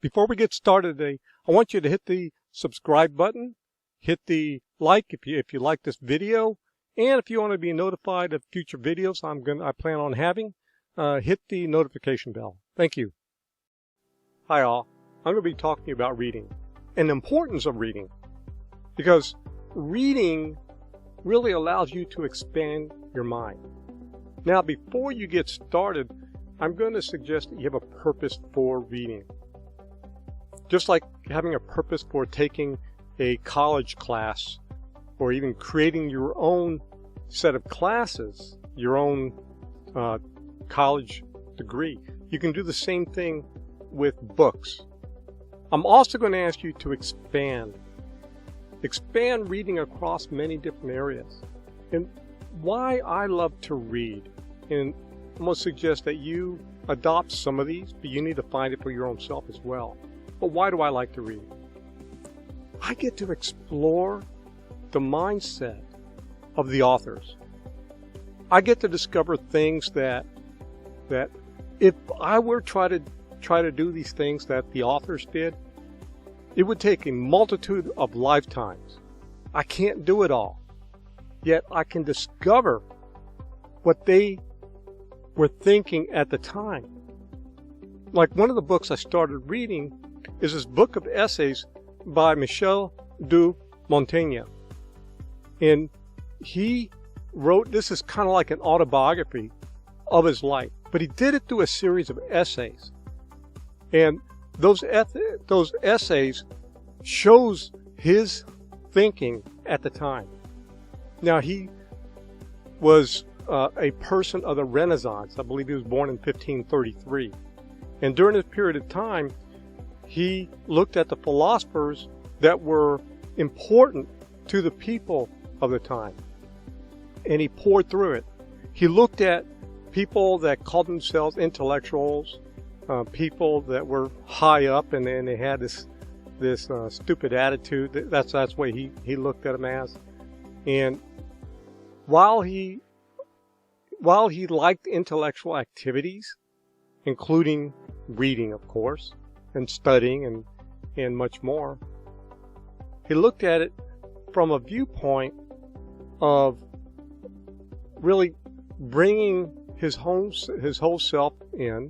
Before we get started today, I want you to hit the subscribe button, hit the like if you like this video, and if you want to be notified of future videos I plan on having, hit the notification bell. Thank you. Hi all. I'm going to be talking to you about reading and the importance of reading, because reading really allows you to expand your mind. Now, before you get started, I'm going to suggest that you have a purpose for reading. Just like having a purpose for taking a college class or even creating your own set of classes, your own college degree, you can do the same thing with books. I'm also going to ask you to expand reading across many different areas. And why I love to read, and I'm going to suggest that you adopt some of these, but you need to find it for your own self as well. But why do I like to read? I get to explore the mindset of the authors. I get to discover things that if I were try to do these things that the authors did, it would take a multitude of lifetimes. I can't do it all. Yet I can discover what they were thinking at the time. Like one of the books I started reading is this book of essays by Michel de Montaigne. And he wrote, this is kind of like an autobiography of his life, but he did it through a series of essays. And those essays shows his thinking at the time. Now, he was a person of the Renaissance. I believe he was born in 1533. And during this period of time, he looked at the philosophers that were important to the people of the time. And he poured through it. He looked at people that called themselves intellectuals, people that were high up, and then they had this stupid attitude. That's the way he looked at them as. And while he liked intellectual activities, including reading, of course, and studying and much more, he looked at it from a viewpoint of really bringing his whole self in,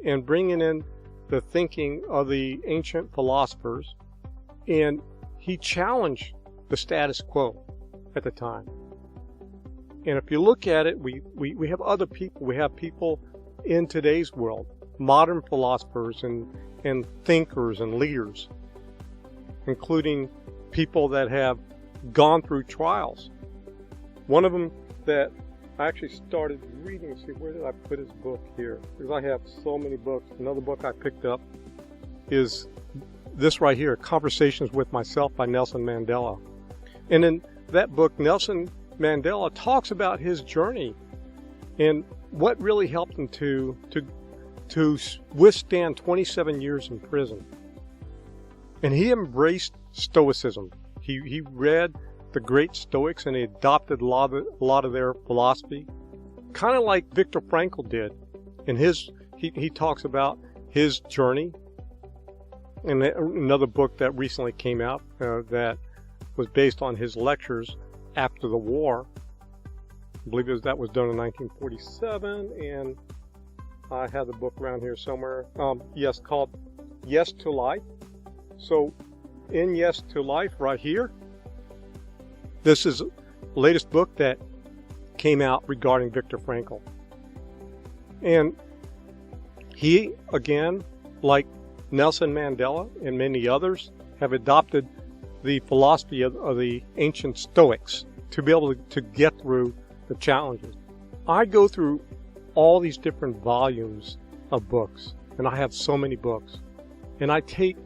and bringing in the thinking of the ancient philosophers, and he challenged the status quo at the time. And if you look at it, we have other people. We have people in today's world, modern philosophers and thinkers and leaders, including people that have gone through trials. One of them that I actually started reading, see, where did I put his book here? Because I have so many books. Another book I picked up is this right here, Conversations with Myself by Nelson Mandela. And in that book, Nelson Mandela talks about his journey and what really helped him to withstand 27 years in prison. And he embraced Stoicism. He read the great Stoics, and he adopted a lot of their philosophy, kind of like Viktor Frankl did. In he talks about his journey. And another book that recently came out that was based on his lectures after the war. I believe that was done in 1947, and I have the book around here somewhere. Yes, called Yes to Life. So in Yes to Life right here, this is the latest book that came out regarding Viktor Frankl. And he, again, like Nelson Mandela and many others, have adopted the philosophy of the ancient Stoics to be able to get through the challenges. I go through all these different volumes of books, and I have so many books. And I take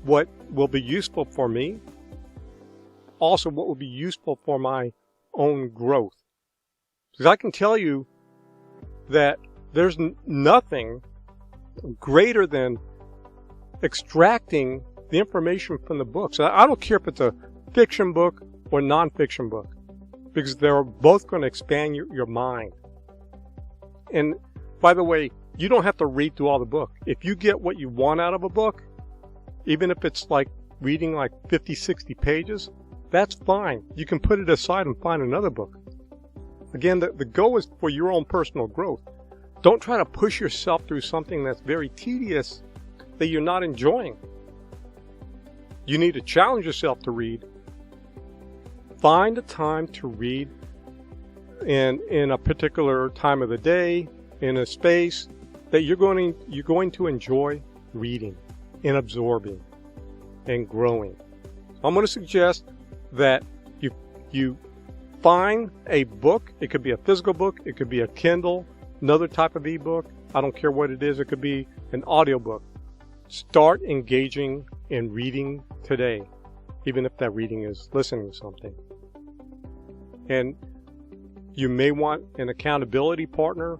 what will be useful for me, also what will be useful for my own growth. Because I can tell you that there's nothing greater than extracting the information from the books. I don't care if it's a fiction book or non-fiction book, because they're both going to expand your mind. And by the way, you don't have to read through all the book. If you get what you want out of a book, even if it's like reading like 50, 60 pages, that's fine. You can put it aside and find another book. Again, the goal is for your own personal growth. Don't try to push yourself through something that's very tedious that you're not enjoying. You need to challenge yourself to read. Find a time to read in a particular time of the day, in a space that you're going to enjoy reading and absorbing and growing. I'm going to suggest that you find a book. It could be a physical book. It could be a Kindle, another type of ebook. I don't care what it is. It could be an audiobook. Start engaging in reading today, even if that reading is listening to something. And you may want an accountability partner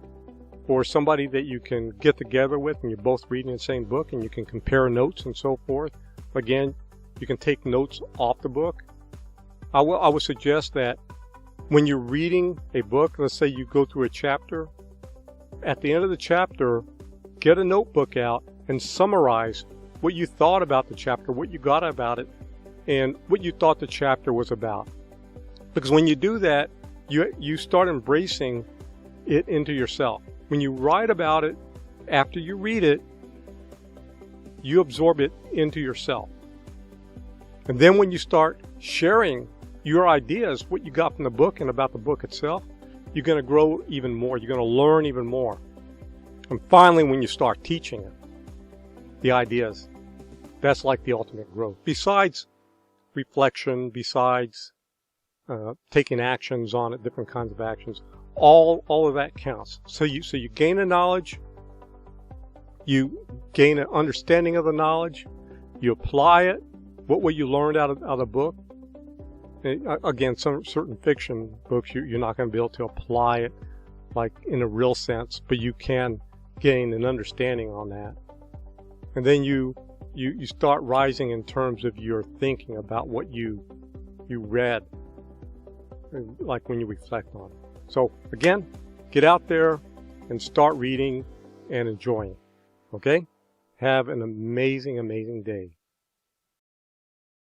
or somebody that you can get together with and you're both reading the same book and you can compare notes and so forth. Again, you can take notes off the book. I would suggest that when you're reading a book, let's say you go through a chapter, at the end of the chapter, get a notebook out and summarize what you thought about the chapter, what you got about it, and what you thought the chapter was about. Because when you do that, you start embracing it into yourself. When you write about it after you read it, you absorb it into yourself. And then when you start sharing your ideas, what you got from the book and about the book itself, you're going to grow even more. You're going to learn even more. And finally, when you start teaching it, the ideas, that's like the ultimate growth. Besides reflection, besides taking actions on it, different kinds of actions, all of that counts. So you gain a knowledge, you gain an understanding of the knowledge, you apply it. What you learned out of the book. Again, some certain fiction books you're not going to be able to apply it like in a real sense, but you can gain an understanding on that. And then you start rising in terms of your thinking about what you read, like when you reflect on it. So again, get out there and start reading and enjoying. Okay? Have an amazing, amazing day.